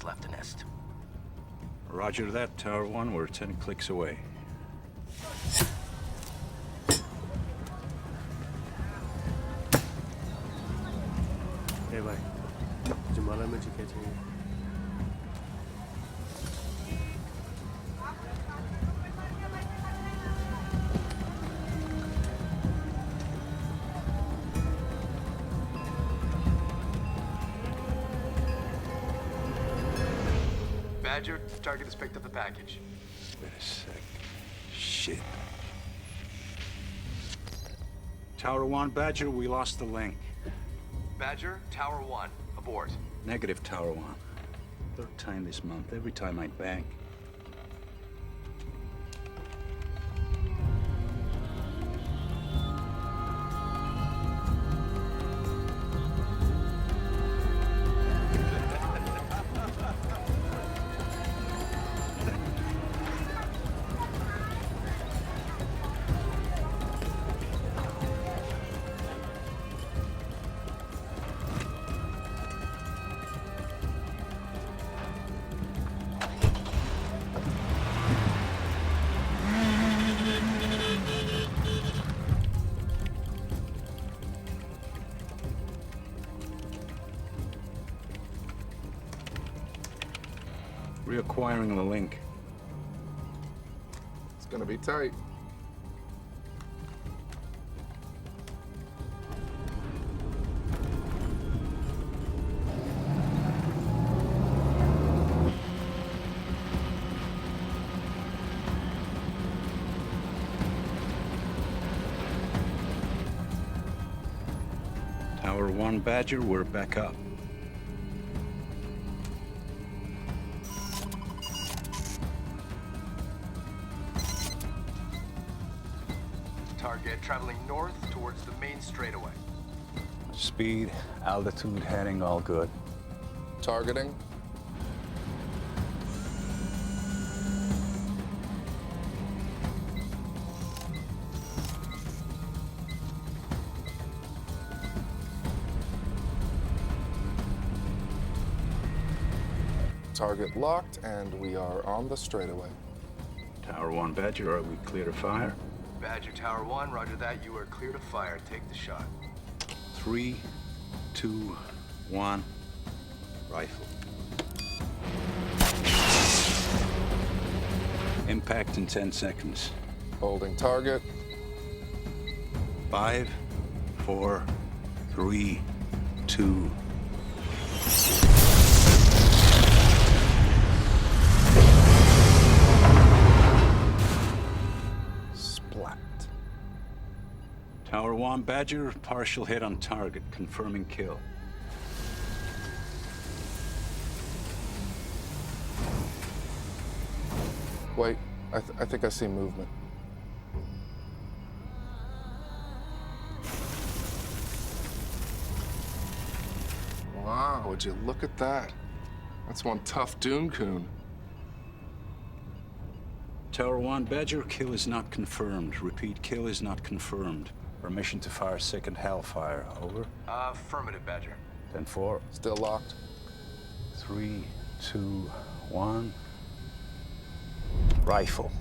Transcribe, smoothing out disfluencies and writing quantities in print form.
has left the nest. Roger that, Tower 1. We're 10 clicks away. Hey भाई, जुमाला में चिके चाहिए। Badger, target has picked up the package. Wait a sec. Shit. Tower 1, Badger, we lost the link. Badger, Tower 1, abort. Negative, Tower 1. Third time this month, every time I bank. Reacquiring the link. It's gonna be tight. Tower 1, Badger, we're back up. Target traveling north towards the main straightaway. Speed, altitude, heading, all good. Targeting. Target locked, and we are on the straightaway. Tower 1, Badger, are we clear to fire? Badger, Tower 1, roger that. You are clear to fire. Take the shot. 3, 2, 1, rifle. Impact in 10 seconds. Holding target. 5, 4, 3, 2. Splat. Tower 1, Badger, partial hit on target, confirming kill. Wait, I think I see movement. Wow, would you look at that? That's one tough Dune Coon. Tower 1, Badger, kill is not confirmed. Repeat, kill is not confirmed. Permission to fire second Hellfire, over. Affirmative, Badger. 10-4. Still locked. 3, 2, 1. Rifle.